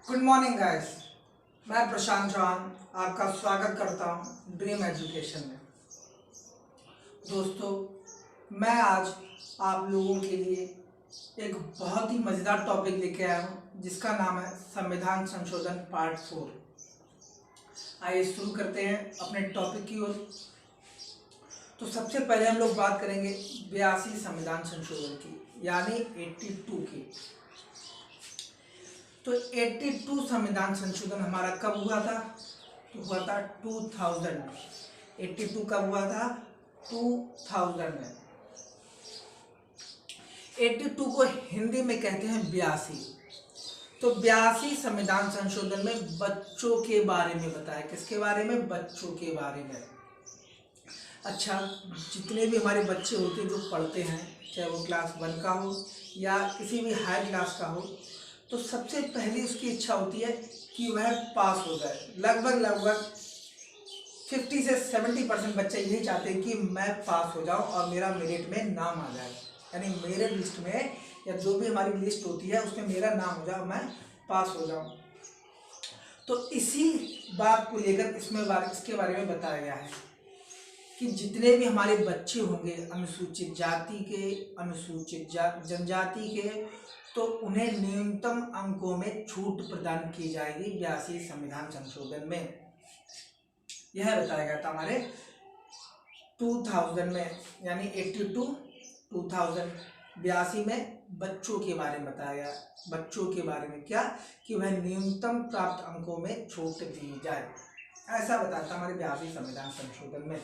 Good morning guys. मैं प्रशांत चौहान आपका स्वागत करता हूं ड्रीम एजुकेशन में। दोस्तों, मैं आज आप लोगों के लिए एक बहुत ही मज़ेदार टॉपिक लेके आया हूं जिसका नाम है संविधान संशोधन पार्ट 4। आइए शुरू करते हैं अपने टॉपिक की ओर। तो सबसे पहले हम लोग बात करेंगे 82 संविधान संशोधन की, यानी 82 की। तो 82 संविधान संशोधन हमारा कब हुआ था? तो हुआ था 2000 में। 82 कब हुआ था? 2000 में। 82 को हिंदी में कहते हैं 82। तो 82 संविधान संशोधन में बच्चों के बारे में बताया। किसके बारे में? बच्चों के बारे में। अच्छा, जितने भी हमारे बच्चे होते हैं जो पढ़ते हैं, चाहे वो क्लास 1 का हो या किसी भी हाई क्लास का हो, तो सबसे पहले उसकी इच्छा होती है कि वह पास हो जाए। लगभग 50 से 70% बच्चे यही चाहते हैं कि मैं पास हो जाऊं और मेरा मेरिट में नाम आ जाए, यानी मेरिट लिस्ट में या जो भी हमारी लिस्ट होती है उसमें मेरा नाम हो जाए, मैं पास हो जाऊं। तो इसी बात को लेकर इसके बारे में बताया गया है कि जितने भी हमारे बच्चे होंगे अनुसूचित जाति के, अनुसूचित जनजाति के, तो उन्हें न्यूनतम अंकों में छूट प्रदान की जाएगी 82 संविधान संशोधन में। यह बताया गया था हमारे 2000 में, यानी 82 2000 82 में बच्चों के बारे में बताया गया। बच्चों के बारे में क्या? कि वह न्यूनतम प्राप्त अंकों में छूट दी जाए, ऐसा बताया था हमारे 82 संविधान संशोधन में।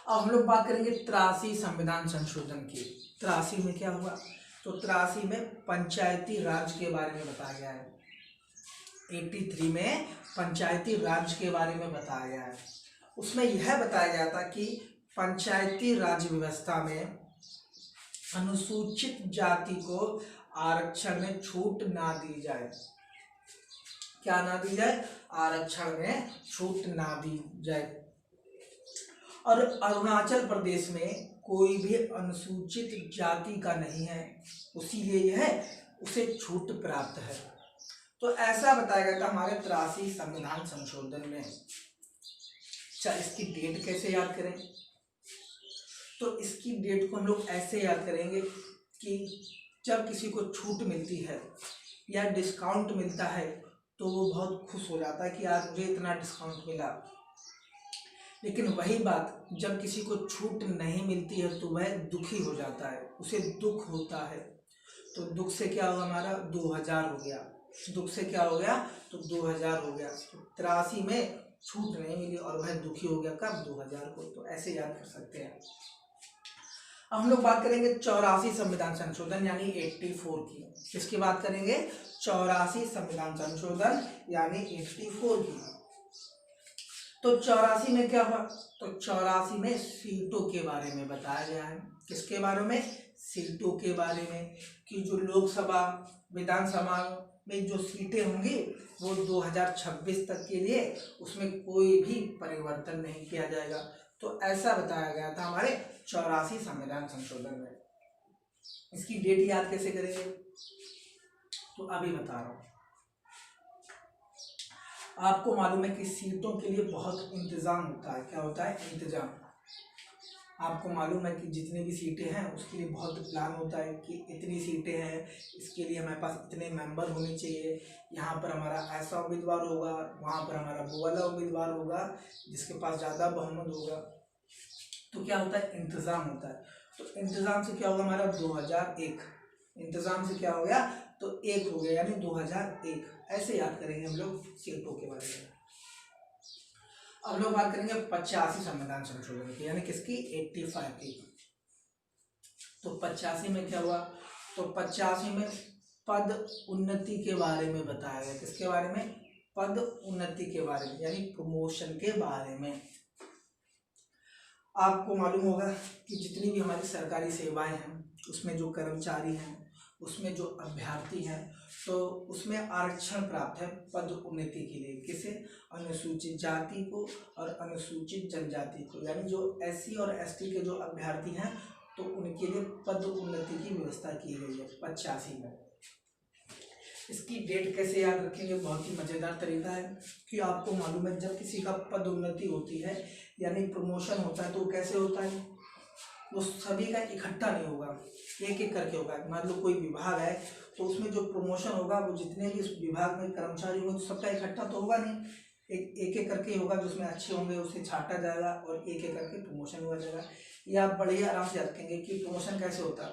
अब हम लोग बात करेंगे 83 संविधान संशोधन की। 83 में क्या हुआ? तो 83 में पंचायती राज के बारे में बताया गया है। 83 में पंचायती राज के बारे में बताया गया है। उसमें यह बताया गया था कि पंचायती राज व्यवस्था में अनुसूचित जाति को आरक्षण में छूट ना दी जाए। क्या ना दी जाए? आरक्षण में छूट ना दी जाए। और अरुणाचल प्रदेश में कोई भी अनुसूचित जाति का नहीं है, इसीलिए यह उसे छूट प्राप्त है। तो ऐसा बताया गया था हमारे 83 संविधान संशोधन में। अच्छा, इसकी डेट कैसे याद करें? तो इसकी डेट को हम लोग ऐसे याद करेंगे कि जब किसी को छूट मिलती है या डिस्काउंट मिलता है तो वो बहुत खुश हो जाता है कि आज मुझे इतना डिस्काउंट मिला। लेकिन वही बात जब किसी को छूट नहीं मिलती है तो वह दुखी हो जाता है, उसे दुख होता है। तो दुख से क्या होगा? हमारा 2000 हो गया। दुख से क्या हो गया? तो 2000 हो गया। तो 83 में छूट नहीं मिली और वह दुखी हो गया। कब? 2000 को। तो ऐसे याद कर सकते हैं। अब हम लोग बात करेंगे 84 संविधान संशोधन यानी 84 की। किसकी बात करेंगे? 84 संविधान संशोधन यानी 84 की। तो 84 में क्या हुआ? तो 84 में सीटों के बारे में बताया गया है। किसके बारे में? सीटों के बारे में, कि जो लोकसभा विधानसभा में जो सीटें होंगी वो 2026 तक के लिए उसमें कोई भी परिवर्तन नहीं किया जाएगा। तो ऐसा बताया गया था हमारे 84 संविधान संशोधन में। इसकी डेट याद कैसे करेंगे? तो अभी बता रहा हूँ। आपको मालूम है कि सीटों के लिए बहुत इंतजाम होता है। क्या होता है? इंतजाम। आपको मालूम है कि जितनी भी सीटें हैं उसके लिए बहुत प्लान होता है कि इतनी सीटें हैं, इसके लिए हमारे पास इतने मेंबर होने चाहिए, यहाँ पर हमारा ऐसा उम्मीदवार होगा, वहाँ पर हमारा वो वाला उम्मीदवार होगा जिसके पास ज़्यादा बहुमत होगा। तो क्या होता है? इंतज़ाम होता है। तो इंतज़ाम से क्या होगा? हमारा 2001। इंतज़ाम से क्या हो गया? तो 1 हो गया, यानी 2001। ऐसे याद करेंगे हम लोग सीटों के बारे में। अब लोग बात करेंगे 85 संविधान संशोधन की, यानी किसकी? 85 की। तो 85 में क्या हुआ? तो 85 में पद उन्नति के बारे में बताया गया। किसके बारे में? पद उन्नति के बारे में, यानी प्रमोशन के बारे में। आपको मालूम होगा कि जितनी भी हमारी सरकारी सेवाएं हैं उसमें जो कर्मचारी हैं, उसमें जो अभ्यर्थी हैं, तो उसमें आरक्षण प्राप्त है पद उन्नति के लिए। किसे? अनुसूचित जाति को और अनुसूचित जनजाति को, यानी जो SC और ST के जो अभ्यर्थी हैं तो उनके लिए पद उन्नति की व्यवस्था की गई है 85 में। इसकी डेट कैसे याद रखेंगे, बहुत ही मज़ेदार तरीका है कि आपको मालूम है जब किसी का पदोन्नति होती है यानी प्रमोशन होता है तो कैसे होता है, वो सभी का इकट्ठा नहीं होगा, एक एक करके होगा। मान लो कोई विभाग है तो उसमें जो प्रमोशन होगा वो जितने भी उस विभाग में कर्मचारी होंगे सबका इकट्ठा तो होगा नहीं, एक एक करके होगा। जिसमें अच्छे होंगे उसे छांटा जाएगा और एक एक करके प्रमोशन हुआ जाएगा। ये आप बड़े ही आराम से रखेंगे कि प्रमोशन कैसे होता है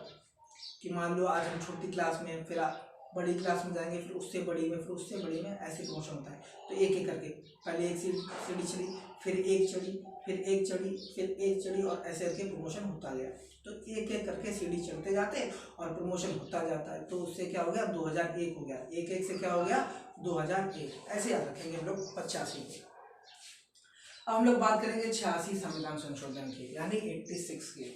कि मान लो आज हम छोटी क्लास में, फिर बड़ी क्लास में जाएंगे, फिर उससे बड़ी में, फिर उससे बड़ी में, ऐसे प्रमोशन होता है। तो एक एक करके पहले एक सीढ़ी चढ़ी, फिर एक चढ़ी, फिर एक चढ़ी, फिर एक चढ़ी और ऐसे करके प्रमोशन होता गया। तो एक एक करके सीढ़ी चढ़ते जाते और प्रमोशन होता जाता है। तो उससे क्या हो गया, 2001 हो गया। एक एक से क्या हो गया, 2001। ऐसे याद रखेंगे हम लोग 85। अब हम लोग बात करेंगे 86 संविधान संशोधन की यानी 86 की।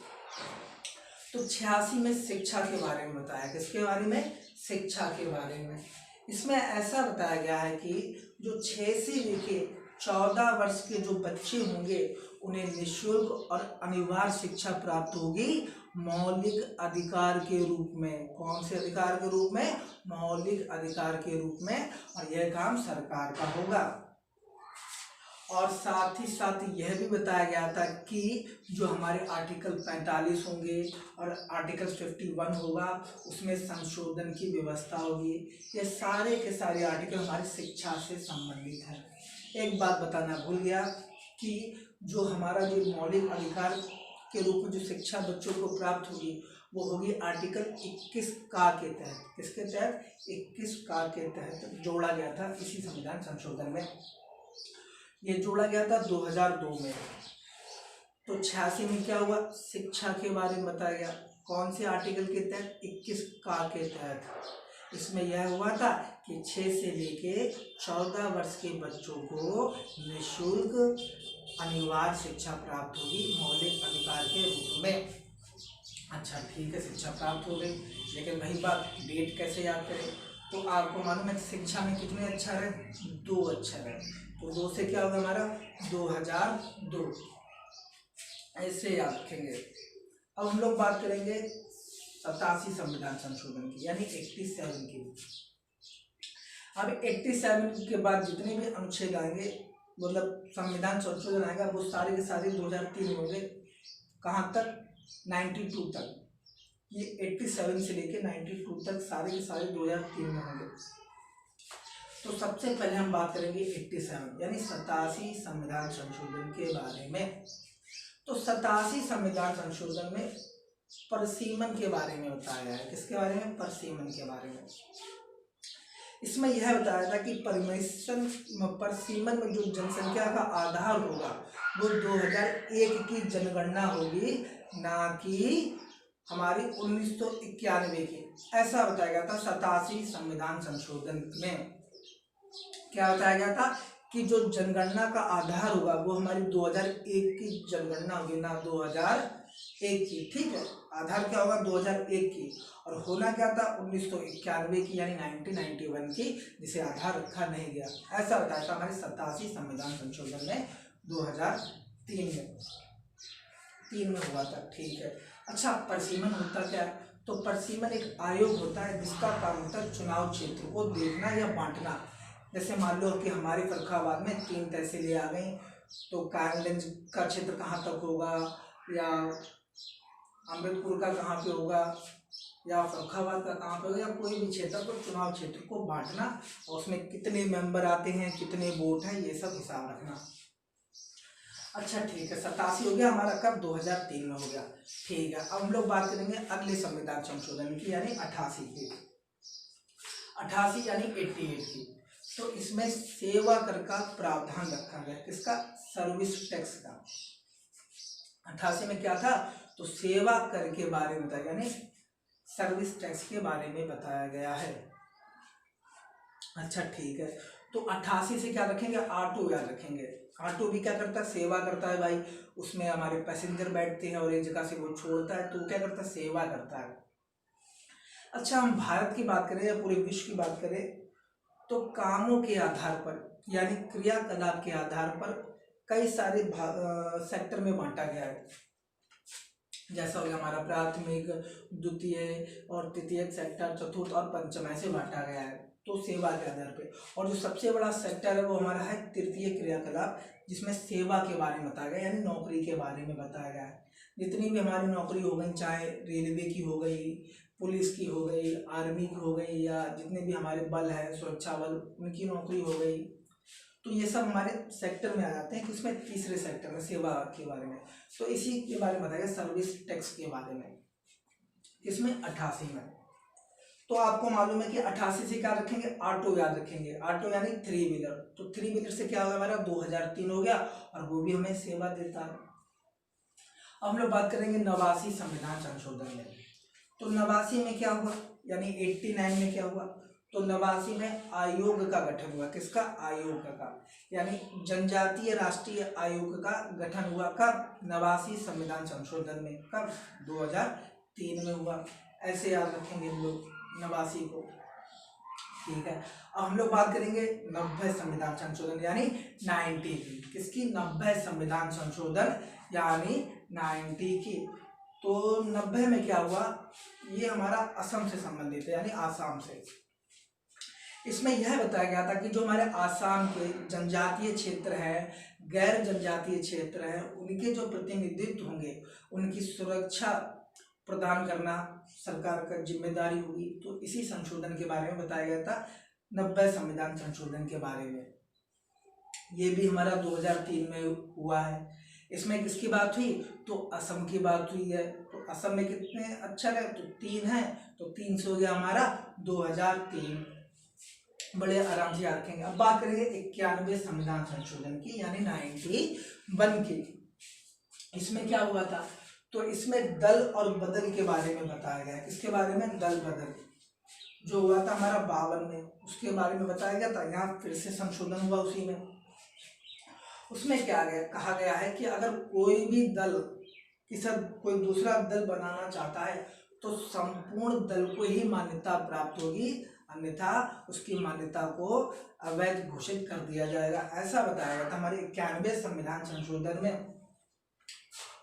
तो 86 में शिक्षा के बारे में बताया। किसके बारे में, शिक्षा के बारे में। इसमें ऐसा बताया गया है कि जो 6 से लेके 14 वर्ष के जो बच्चे होंगे उन्हें निःशुल्क और अनिवार्य शिक्षा प्राप्त होगी मौलिक अधिकार के रूप में। कौन से अधिकार के रूप में, मौलिक अधिकार के रूप में। और यह काम सरकार का होगा। और साथ ही साथ यह भी बताया गया था कि जो हमारे आर्टिकल 45 होंगे और आर्टिकल 51 होगा उसमें संशोधन की व्यवस्था होगी। ये सारे के सारे आर्टिकल हमारी शिक्षा से संबंधित हैं। एक बात बताना भूल गया कि जो हमारा जो मौलिक अधिकार के रूप में जो शिक्षा बच्चों को प्राप्त होगी वो होगी आर्टिकल 21 का के तहत। किसके तहत, 21 का के तहत जोड़ा गया था इसी संविधान संशोधन में। ये जोड़ा गया था 2002 में। तो 86 में क्या हुआ, शिक्षा के बारे में बताया गया। कौन से आर्टिकल के तहत, 21 का के तहत। इसमें यह हुआ था कि 6 से लेके 14 वर्ष के बच्चों को निःशुल्क अनिवार्य शिक्षा प्राप्त होगी मौलिक अधिकार के रूप में। अच्छा ठीक है, शिक्षा प्राप्त हो गई, लेकिन वही बात डेट कैसे याद करें। तो आपको मालूम है शिक्षा में कितने अक्षर है, 2 अक्षर है। तो 2 से क्या होगा हमारा, 2002। ऐसे याद रखेंगे। अब हम लोग बात करेंगे 87 संविधान संशोधन की यानी 87 की। अब 87 के बाद जितने भी अनुच्छेद आएंगे मतलब संविधान संशोधन आएगा वो सारे के सारे 2003 में होंगे। कहाँ तक, 92 तक। ये 87 से लेके 92 तक सारे के सारे 2003 में होंगे। तो सबसे पहले हम बात करेंगे 87 यानी 87 संविधान संशोधन के बारे में। तो 87 संविधान संशोधन में परसीमन के बारे में बताया है। किसके बारे में, परसीमन के बारे में। इसमें यह बताया था कि परसीमन में जो जनसंख्या का आधार होगा वो 2001 की जनगणना होगी, ना कि हमारी 1991 की। ऐसा बताया गया था 87 संविधान संशोधन में। क्या बताया गया था कि जो जनगणना का आधार होगा वो हमारी 2001 की जनगणना होगी, ना 2001 की। ठीक है, आधार क्या होगा, 2001 की। और होना क्या था, 1991 की यानी 1991 की, जिसे आधार रखा नहीं गया। ऐसा बताया था हमारे 87 संविधान संशोधन में 2003 में हुआ था। ठीक है। अच्छा, परसीमन होता क्या है, तो परसीमन एक आयोग होता है जिसका काम होता है चुनाव क्षेत्र को देखना या बांटना। जैसे मान लो कि हमारे फर्रुखाबाद में 3 तहसीलें आ गई, तो कायमगंज का क्षेत्र कहाँ तक होगा, या अमृतपुर का कहाँ पे होगा, या फर्रुखाबाद का कहाँ पे होगा, या कोई भी क्षेत्र, तो चुनाव क्षेत्र को बांटना और उसमें कितने मेंबर आते हैं, कितने वोट हैं, ये सब हिसाब रखना। अच्छा ठीक है, 87 हो गया हमारा, कब, 2003 में हो गया। ठीक है, अब हम लोग बात करेंगे अगले संविधान संशोधन की यानी 88 की। 88 यानी 88 की। तो इसमें सेवा कर का प्रावधान रखा गया। किसका, सर्विस टैक्स का। 88 में क्या था, तो सेवा कर के बारे में बताया, यानी सर्विस टैक्स के बारे में बताया गया है। अच्छा ठीक है, तो 88 से क्या रखेंगे, ऑटो याद रखेंगे। ऑटो भी क्या करता है, सेवा करता है भाई। उसमें हमारे पैसेंजर बैठते हैं और एक जगह से वो छोड़ता है, तो क्या करता है, सेवा करता है। अच्छा, हम भारत की बात करें या पूरे विश्व की बात करें तो कामों के आधार पर यानी क्रियाकलाप के आधार पर कई सारे सेक्टर में बांटा गया है। जैसा हो गया हमारा प्राथमिक, द्वितीय और तृतीय सेक्टर, चतुर्थ और पंचम, ऐसे बांटा गया है तो सेवा के आधार पे। और जो सबसे बड़ा सेक्टर है वो हमारा है तृतीय क्रियाकलाप, जिसमें सेवा के बारे में बताया गया, यानी नौकरी के बारे में बताया गया है। जितनी भी हमारी नौकरी हो गई, चाहे रेलवे की हो गई, पुलिस की हो गई, आर्मी की हो गई, या जितने भी हमारे बल है, सुरक्षा बल, उनकी नौकरी हो गई, तो ये सब हमारे सेक्टर में आ जाते हैं। किसमें? तीसरे सेक्टर में, सेवा के बारे में। तो इसी के बारे में बताया गया, सर्विस टैक्स के बारे में। इसमें 88 में। तो आपको मालूम है कि 88 से क्या रखेंगे? ऑटो याद रखेंगे। ऑटो यानी थ्री व्हीलर। तो थ्री व्हीलर से क्या होगा हमारा? 2003 हो गया, और वो भी हमें सेवा देता है। अब हम लोग बात करेंगे 89 संविधान संशोधन में। तो 89 में क्या हुआ, यानी 89 में क्या हुआ? तो 89 में आयोग का गठन हुआ। किसका? आयोग का, यानी जनजातीय राष्ट्रीय आयोग का गठन हुआ। कब? 89 संविधान संशोधन में। कब? 2003 में हुआ। ऐसे याद रखेंगे हम लोग 89 को। ठीक है, अब हम लोग बात करेंगे 90 संविधान संशोधन, यानी 90 की। किसकी? 90 संविधान संशोधन यानी 90 की। तो 90 में क्या हुआ? ये हमारा असम से संबंधित है, यानी आसाम से। इसमें यह बताया गया था कि जो हमारे आसाम के जनजातीय क्षेत्र है, गैर जनजातीय क्षेत्र है, उनके जो प्रतिनिधित्व होंगे, उनकी सुरक्षा प्रदान करना सरकार का जिम्मेदारी होगी। तो इसी संशोधन के बारे में बताया गया था, 90 संविधान संशोधन के बारे में। ये भी हमारा 2003 में हुआ है। इसमें किसकी बात हुई? तो असम की बात हुई है। तो असम में कितने अक्षर है? तो 3 है। तो 3 से हो गया हमारा 2003। बड़े आराम से याद रखेंगे। अब बात करेंगे 91 संविधान संशोधन की, यानी 91 की। इसमें क्या हुआ था? तो इसमें दल और बदल के बारे में बताया गया है। किसके बारे में? दल बदल। जो हुआ था हमारा 52 में, उसके बारे में बताया गया था। यहाँ फिर से संशोधन हुआ उसी में। उसमें क्या गया, कहा गया है कि अगर कोई भी दल कोई दूसरा दल बनाना चाहता है तो संपूर्ण दल को ही मान्यता प्राप्त होगी, अन्यथा उसकी मान्यता को अवैध घोषित कर दिया जाएगा। ऐसा बताया गया था हमारे 91 संविधान संशोधन में।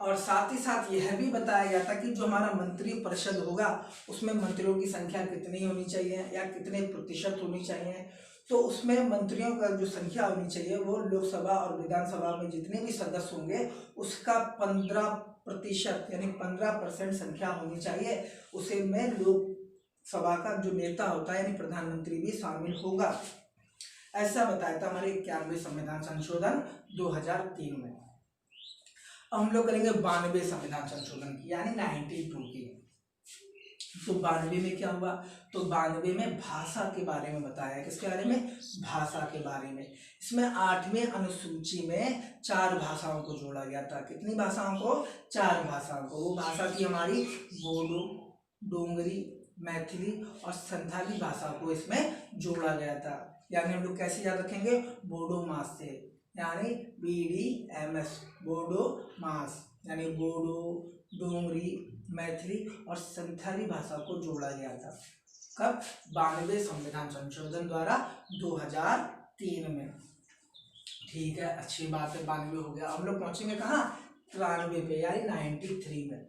और साथ ही साथ यह भी बताया गया था कि जो हमारा मंत्री परिषद होगा, उसमें मंत्रियों की संख्या कितनी होनी चाहिए, या कितने प्रतिशत होनी चाहिए। तो उसमें मंत्रियों का जो संख्या होनी चाहिए वो लोकसभा और विधानसभा में जितने भी सदस्य होंगे उसका 15% यानी 15% संख्या होनी चाहिए। उसे में लोकसभा का जो नेता होता है यानी प्रधानमंत्री भी शामिल होगा। ऐसा बताया था हमारे 91 संविधान संशोधन 2003 में। अब हम लोग करेंगे 92 संविधान संशोधन की, यानी 92 की। तो 92 में क्या हुआ? तो 92 में भाषा के बारे में बताया। किसके बारे में? भाषा के बारे में। इसमें 8वें अनुसूची में 4 भाषाओं को जोड़ा गया था। कितनी भाषाओं को? 4 भाषाओं को। वो भाषा थी हमारी बोडो, डोंगरी, मैथिली और संथाली भाषा को इसमें जोड़ा गया था। यानी हम लोग कैसे याद रखेंगे? बोडो मास से, यानी BDMS, बोडो मास, यानी बोडो, डोंगरी, मैथिली और संथाली भाषा को जोड़ा गया था। कब? 92 संविधान संशोधन द्वारा 2003 में। ठीक है, अच्छी बात है, 92 हो गया। हम लोग पहुंचेंगे कहाँ? 93 पे, यानी 93 में।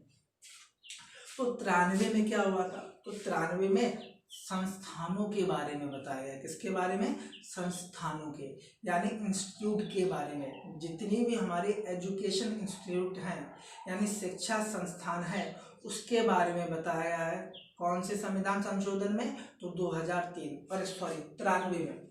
तो 93 में क्या हुआ था? तो 93 में संस्थानों के बारे में बताया गया। किसके बारे में? संस्थानों के, यानी इंस्टीट्यूट के बारे में। जितनी भी हमारे एजुकेशन इंस्टीट्यूट हैं, यानी शिक्षा संस्थान है, उसके बारे में बताया गया है। कौन से संविधान संशोधन में? तो 93 में।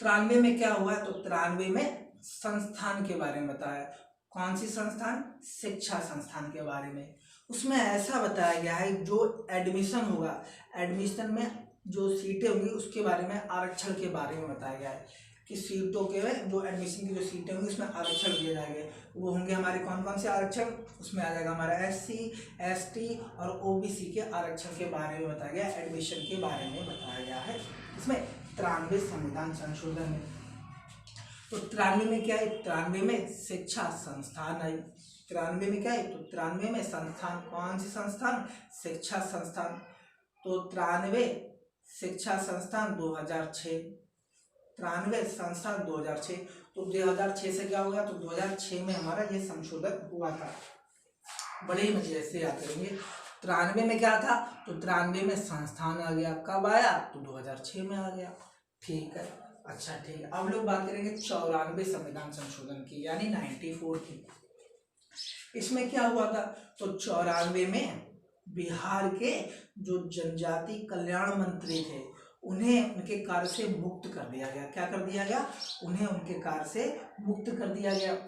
93 में क्या हुआ? तो 93 में संस्थान के बारे में बताया। कौन सी संस्थान? शिक्षा संस्थान के बारे में। उसमें ऐसा बताया गया है जो एडमिशन होगा, एडमिशन में जो सीटें होंगी उसके बारे में, आरक्षण के बारे में बताया गया है कि सीटों के जो एडमिशन की जो सीटें होंगी उसमें आरक्षण दिए जाएंगे। वो होंगे हमारे कौन कौन से आरक्षण? उसमें आ जाएगा हमारा SC, ST और OBC के आरक्षण के बारे में बताया गया, एडमिशन के बारे में बताया गया है इसमें 93 संविधान संशोधन में। तो 93 में क्या है? 93 में शिक्षा संस्थान आई। 93 में क्या है? तो 93 में संस्थान, कौन सी संस्थान? शिक्षा संस्थान। तो 93 शिक्षा संस्थान 2006, 93 संस्थान 2006। तो 2006 से क्या हो गया? तो 2006 में हमारा ये संशोधन हुआ था। बड़े ही मजे से याद करेंगे। 93 में क्या था, तो 93 में संस्थान आ गया। कब आया, तो 2006 में आ गया। ठीक है, अच्छा ठीक है। अब लोग बात करेंगे 94 संविधान संशोधन की, यानी 94 की। इसमें क्या हुआ था, तो 94 में बिहार के जो जनजाति कल्याण मंत्री थे उन्हें उनके कार्य से मुक्त कर दिया गया। क्या कर दिया गया, उन्हें उनके कार्य से मुक्त कर दिया गया।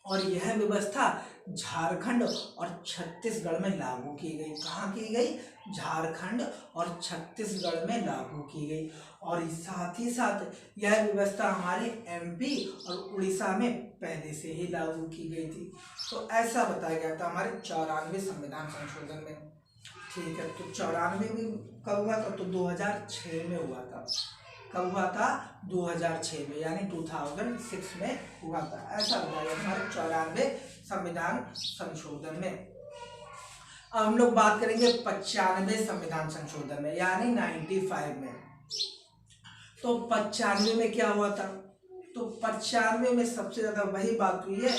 और यह व्यवस्था झारखंड और छत्तीसगढ़ में लागू की गई। कहाँ की गई, झारखंड और छत्तीसगढ़ में लागू की गई। और साथ ही साथ यह व्यवस्था हमारे एमपी और उड़ीसा में पहले से ही लागू की गई थी। तो ऐसा बताया गया था हमारे 94 संविधान संशोधन में। ठीक है, तो 94 में कब हुआ था, तो 2006 में हुआ था। कब हुआ था, 2006 में, यानी 2006 में हुआ था। ऐसा बताया हमारे 94 संविधान संशोधन में। अब हम लोग बात करेंगे 95 संविधान संशोधन में, यानी 95 में। तो 95 में क्या हुआ था, तो 95 में सबसे ज्यादा वही बात हुई है,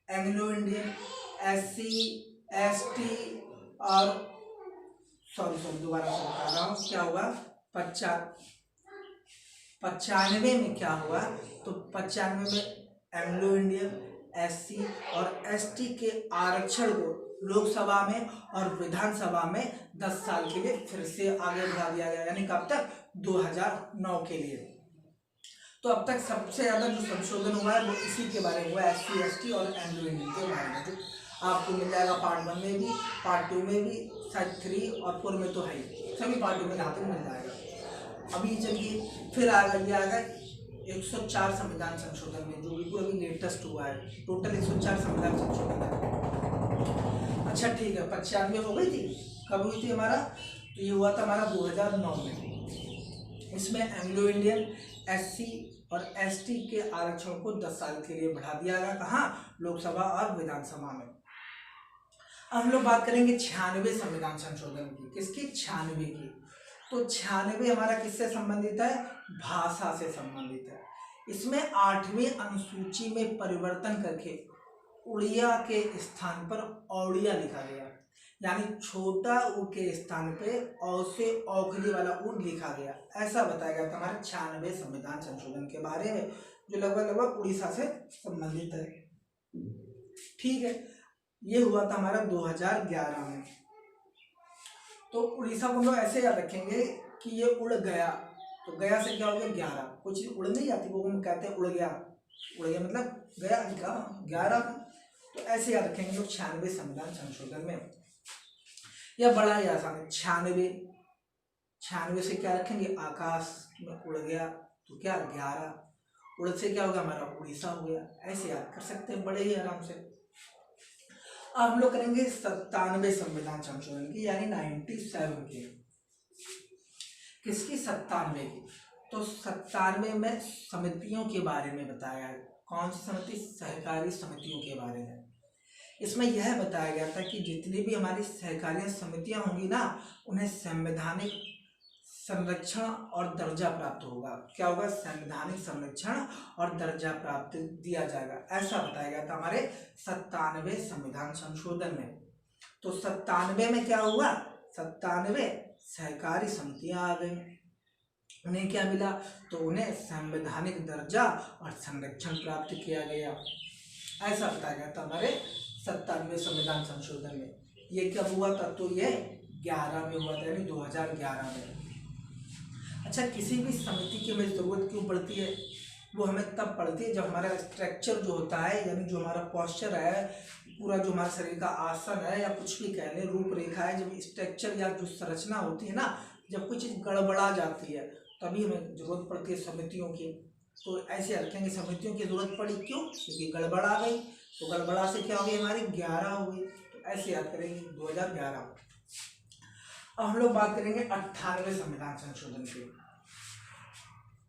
एंग्लो इंडियन, SC ST और सॉरी दोबारा से बता रहा हूँ, क्या हुआ 95 में क्या हुआ, तो 95 में एंग्लो इंडियन, SC और ST के आरक्षण को लोकसभा में और विधानसभा में 10 साल के लिए फिर से आगे बढ़ा दिया गया, यानी कब तक, 2009 के लिए। तो अब तक सबसे ज्यादा जो संशोधन हुआ है वो इसी के बारे में हुआ, SC ST और एंग्लो इंडियन के बारे में, जो आपको मिल जाएगा पार्ट 1 में भी, पार्ट 2 में भी, शायद 3 और 4 में तो है ही, सभी पार्टों में यहाँ तक मिल जाएगा। अभी चलिए फिर आएगा 104 संविधान संशोधन में, जो बिल्कुल अभी लेटेस्ट हुआ है। टोटल 104 संविधान संशोधन है। अच्छा ठीक है, 95 हो गई थी, कब हुई थी हमारा, तो ये हुआ था हमारा 2009 में। इसमें एंग्लो इंडियन, SC और ST के आरक्षण को 10 साल के लिए बढ़ा दिया गया। कहाँ, लोकसभा और विधानसभा में। हम लोग बात करेंगे 96 संविधान संशोधन की। किसकी, 96 की। तो 96 हमारा किससे संबंधित है, भाषा से संबंधित है। इसमें 8वीं अनुसूची में परिवर्तन करके उड़िया के स्थान पर औड़िया लिखा गया, यानी छोटा ऊ के स्थान पे औ से औखली वाला ऊ लिखा गया। ऐसा बताया गया था हमारे 96 संविधान संशोधन के बारे में, जो लगभग उड़ीसा से संबंधित है। ठीक है, ये हुआ था हमारा 2011 में। तो उड़ीसा को हम लोग ऐसे याद रखेंगे कि ये उड़ गया, तो गया से क्या हो गया, 11। कुछ उड़ नहीं जाती, वो हम कहते हैं उड़ गया, उड़ गया मतलब गया, निकला 11। तो ऐसे याद रखेंगे लोग 96 संविधान संशोधन में। यह बड़ा ही आसान है। 96 से क्या रखेंगे, आकाश में उड़ गया, तो क्या 11, उड़ से क्या होगा हमारा, उड़ीसा हो गया। ऐसे याद कर सकते हैं बड़े ही आराम से। अब हम लोग करेंगे 97 संविधान संशोधन की, यानी 97 की। किसकी, 97 की। तो 97 में समितियों के बारे में बताया है। कौन सी समिति, सहकारी समितियों के बारे में। इसमें यह बताया गया था कि जितनी भी हमारी सहकारी समितियां होंगी ना, उन्हें संवैधानिक संरक्षण और दर्जा प्राप्त होगा। क्या होगा, संवैधानिक संरक्षण और दर्जा प्राप्त दिया जाएगा। ऐसा बताया गया था हमारे 97 संविधान संशोधन में। तो 97 में क्या हुआ, 97 सहकारी समितियां आ गई, उन्हें क्या मिला, तो उन्हें संवैधानिक दर्जा और संरक्षण प्राप्त किया गया। ऐसा बताया गया था हमारे 97 संविधान संशोधन में। ये कब हुआ था, तो ये 11 में हुआ था, यानी 2011 में। अच्छा, किसी भी समिति की हमें जरूरत क्यों पड़ती है, वो हमें तब पड़ती है जब हमारा स्ट्रक्चर जो होता है, यानी जो हमारा पोस्चर है, पूरा जो हमारे शरीर का आसन है, या कुछ भी कह लें, रूपरेखा है, जब स्ट्रक्चर या जो संरचना होती है ना, जब कोई चीज़ गड़बड़ा जाती है, तभी हमें जरूरत पड़ती है समितियों की। तो ऐसे रखेंगे, समितियों की जरूरत पड़ी क्यों, क्योंकि गड़बड़ा गई, तो गड़बड़ा से क्या हो गई, हमारी 11 हो गई। तो ऐसे याद करेंगे 2011। अब हम लोग बात करेंगे 98 संविधान संशोधन की।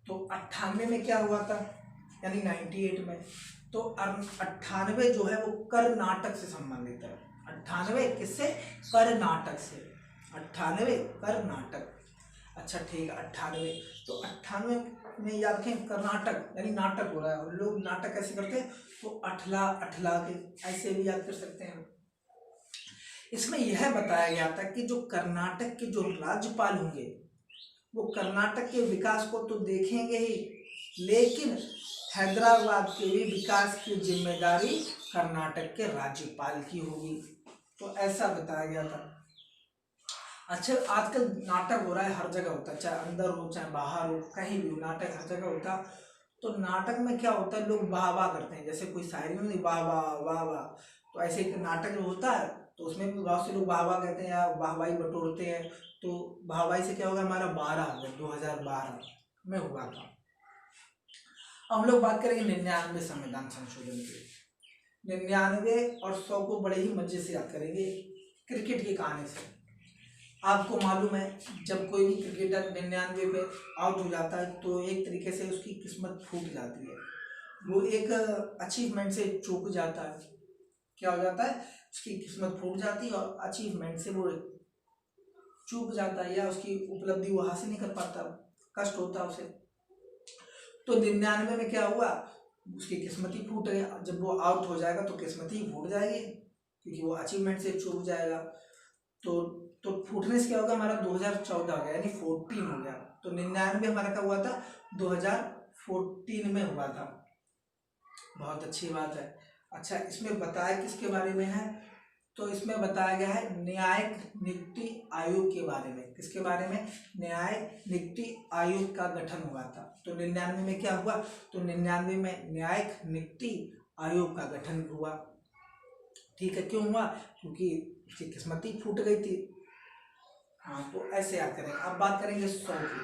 तो 98 में क्या हुआ था, यानी 98 में। तो 98 जो है वो कर्नाटक से संबंधित है। 98 किससे, कर्नाटक से। 98 कर्नाटक। अच्छा ठीक है, 98। तो 98 में याद रखें, कर्नाटक यानी नाटक हो रहा है, और लोग नाटक कैसे करते हैं, तो अठला अठला के ऐसे भी याद कर सकते हैं। इसमें यह बताया गया था कि जो कर्नाटक के जो राज्यपाल होंगे वो कर्नाटक के विकास को तो देखेंगे ही, लेकिन हैदराबाद के भी विकास की जिम्मेदारी कर्नाटक के राज्यपाल की होगी। तो ऐसा बताया गया था। अच्छा, आजकल नाटक हो रहा है, हर जगह होता है, चाहे अंदर हो चाहे बाहर हो, कहीं भी हो, नाटक हर जगह होता। तो नाटक में क्या होता है, लोग वाह वाह करते हैं, जैसे कोई शायरी में वाह वाह वाह वाह, तो ऐसे एक नाटक जो होता है तो उसमें भी बहुत से लोग वाह वाह कहते हैं या वाहवाही बटोरते हैं। तो वाहवाही से क्या होगा, हमारा 2012 में हुआ था। अब हम लोग बात करेंगे 99 संविधान संशोधन की। 99 और 100 को बड़े ही मजे से याद करेंगे क्रिकेट की कहानी से। आपको मालूम है, जब कोई भी क्रिकेटर 99 पे आउट हो जाता है तो एक तरीके से उसकी किस्मत फूट जाती है, वो एक अचीवमेंट से चूक जाता है। क्या हो जाता है, उसकी किस्मत फूट जाती है और अचीवमेंट से वो चूक जाता है या उसकी उपलब्धि वो हासिल नहीं कर पाता, कष्ट होता है उसे। तो 99 में क्या हुआ, उसकी किस्मत ही फूट गई। जब वो आउट हो जाएगा तो किस्मत ही फूट जाएगी, क्योंकि वो अचीवमेंट से चूक जाएगा। तो फूटने से क्या होगा, हमारा 2014 हो गया, यानी 14 हो गया। तो 99 हमारा क्या हुआ था, 2014 में हुआ था। बहुत अच्छी बात है। अच्छा, इसमें बताया किसके बारे में है, तो इसमें बताया गया है न्यायिक नियुक्ति आयोग के बारे में। किसके बारे में, न्यायिक नियुक्ति आयोग का गठन हुआ था। तो 99 में क्या हुआ, तो 99 में न्यायिक नियुक्ति आयोग का गठन हुआ। ठीक है, क्यों हुआ, क्योंकि उसकी किस्मत ही फूट गई थी। हाँ, तो ऐसे याद करें। अब बात करेंगे 100 की।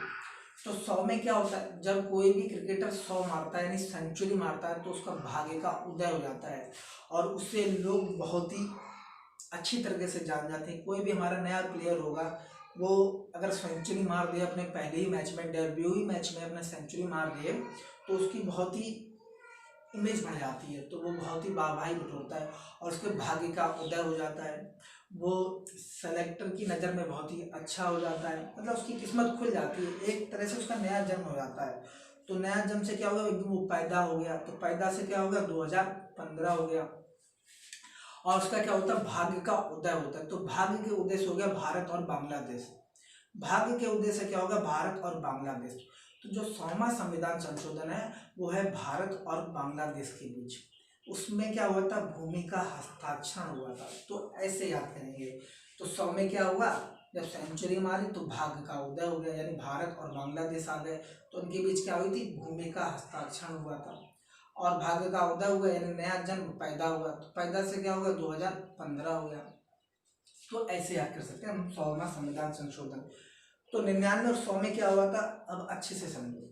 तो 100 में क्या होता है, जब कोई भी क्रिकेटर 100 मारता है यानी सेंचुरी मारता है तो उसका भाग्य का उदय हो जाता है और उससे लोग बहुत ही अच्छी तरीके से जान जाते हैं। कोई भी हमारा नया प्लेयर होगा, वो अगर सेंचुरी मार दे अपने पहले ही मैच में, डेब्यू ही मैच में अपना सेंचुरी मार दे, तो उसकी बहुत ही इमेज बढ़ जाती है, तो वो बहुत ही वाहवाही बटोरता है और उसके भाग्य का उदय हो जाता है। वो सेलेक्टर की नज़र में बहुत ही अच्छा हो जाता है, मतलब उसकी किस्मत खुल जाती है, एक तरह से उसका नया जन्म हो जाता है। तो नया जन्म से क्या होगा, एकदम वो पैदा हो गया, तो पैदा से क्या होगा, 2015 हो गया। और उसका क्या होता है, भाग्य का उदय होता है। तो भाग्य के उदय से हो गया भारत और बांग्लादेश। भाग्य के उदय से क्या होगा, भारत और बांग्लादेश। तो जो 100वां संविधान संशोधन है वो है भारत और बांग्लादेश के बीच। उसमें क्या हुआ था, भूमि का हस्ताक्षर हुआ था। तो ऐसे याद करेंगे। तो 100 में क्या हुआ, जब सेंचुरी मारी तो भाग्य का उदय हो गया, यानी भारत और बांग्लादेश आ गए। तो उनके बीच क्या हुई थी, भूमि का हस्ताक्षर हुआ था और भाग्य का उदय हुआ, यानी नया जन्म पैदा हुआ। तो पैदा से क्या होगा, 2015 हो गया। तो ऐसे याद कर सकते हैं हम 100वां संविधान संशोधन। तो 99 और 100 में क्या हुआ था, अब अच्छे से समझो।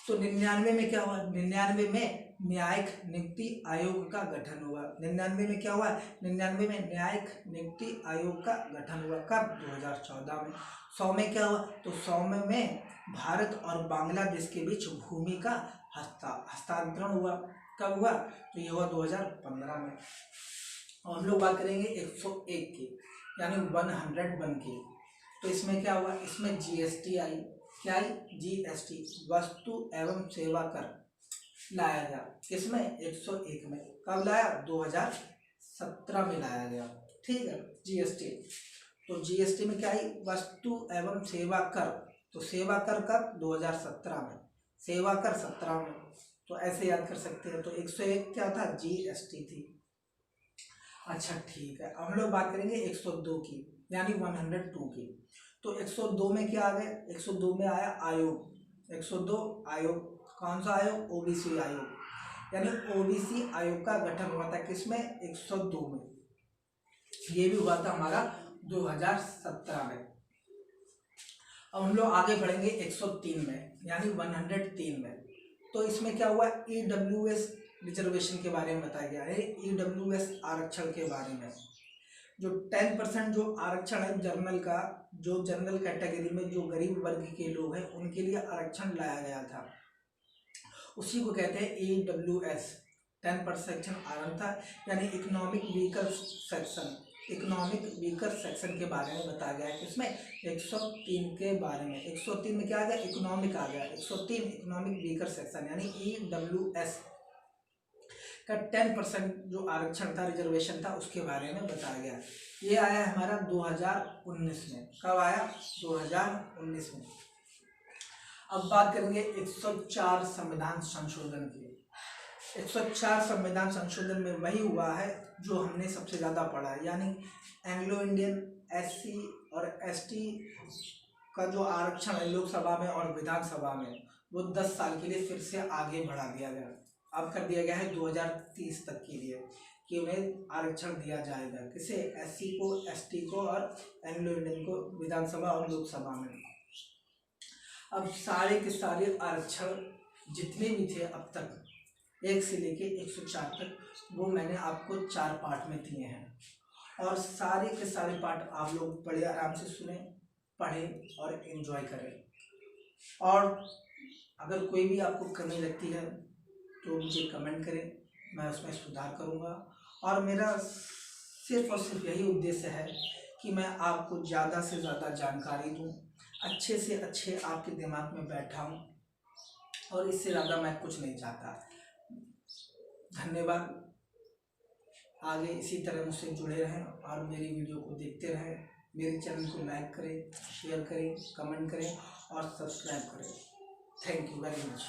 तो 99 में क्या हुआ, 99 में न्यायिक नियुक्ति आयोग का गठन हुआ। 99 में क्या हुआ, 99 में न्यायिक नियुक्ति आयोग का गठन हुआ। कब, 2014 में। 100 में क्या हुआ, तो 100 में भारत और बांग्लादेश के बीच भूमि का हस्तांतरण हुआ। कब हुआ, तो ये हुआ 2015 में। और हम लोग बात करेंगे 101 की, यानी 101 की। तो इसमें क्या हुआ, इसमें जीएसटी आई। क्या आई, जीएसटी, वस्तु एवं सेवा कर लाया गया। किसमें, 101 में। कब लाया, 2017 में लाया गया। ठीक है, जीएसटी। तो जीएसटी में क्या आई, वस्तु एवं सेवा कर। तो सेवा कर कब, 2017 में। सेवा कर 17 में। तो ऐसे याद कर सकते हैं। तो 101 क्या था, जीएसटी थी। अच्छा ठीक है, हम लोग बात करेंगे 102 की, यानी 102 की। तो 102 में क्या आ गया, 102 में आया आयोग। 102 आयोग, कौन सा आयोग, ओबीसी आयोग, यानी ओबीसी आयोग का गठन हुआ था। किसमें, 102 में। ये भी हुआ था हमारा 2017 में। अब हम लोग आगे बढ़ेंगे 103 में, यानी 103 में। तो इसमें क्या हुआ, ईडब्ल्यूएस रिजर्वेशन के बारे में बताया गया है। ईडब्ल्यूएस आरक्षण के बारे में, जो 10% जो आरक्षण है जनरल का, जो जनरल कैटेगरी में जो गरीब वर्ग के लोग हैं उनके लिए आरक्षण लाया गया था, उसी को कहते हैं ईडब्ल्यूएस। 10% आरक्षण था, यानी economic weaker section. Economic weaker section के बारे में बताया गया है। किसमें, 103 के बारे में। 103 में क्या आ गया, इकोनॉमिक आ गया। 103 इकोनॉमिक वीकर सेक्शन, यानी ईडब्ल्यूएस का 10% जो आरक्षण था, रिजर्वेशन था, उसके बारे में बताया गया। ये आया है हमारा 2019 में। कब आया? 2019 में। अब बात करेंगे 104 संविधान संशोधन की। 104 संविधान संशोधन में वही हुआ है जो हमने सबसे ज़्यादा पढ़ा है, यानी एंग्लो इंडियन, SC और ST का जो आरक्षण है लोकसभा में और विधानसभा में, वो 10 साल के लिए फिर से आगे बढ़ा दिया गया। अब कर दिया गया है 2030 तक के लिए कि उन्हें आरक्षण दिया जाएगा। किसे? SC को, ST को और एंग्लो इंडियन को विधानसभा और लोकसभा में। अब सारे के सारे आरक्षण जितने भी थे अब तक 1 से लेके 104 तक, वो मैंने आपको 4 पार्ट में दिए हैं, और सारे के सारे पार्ट आप लोग बड़े आराम से सुने, पढ़ें और एंजॉय करें। और अगर कोई भी आपको कमी लगती है तो मुझे कमेंट करें, मैं उसमें सुधार करूँगा। और मेरा सिर्फ और सिर्फ यही उद्देश्य है कि मैं आपको ज़्यादा से ज़्यादा जानकारी दूँ, अच्छे से अच्छे आपके दिमाग में बैठाऊँ, और इससे ज़्यादा मैं कुछ नहीं चाहता। धन्यवाद। आगे इसी तरह मुझसे जुड़े रहें और मेरी वीडियो को देखते रहें। मेरे चैनल को लाइक करें, शेयर करें, कमेंट करें और सब्सक्राइब करें। Thank you very much.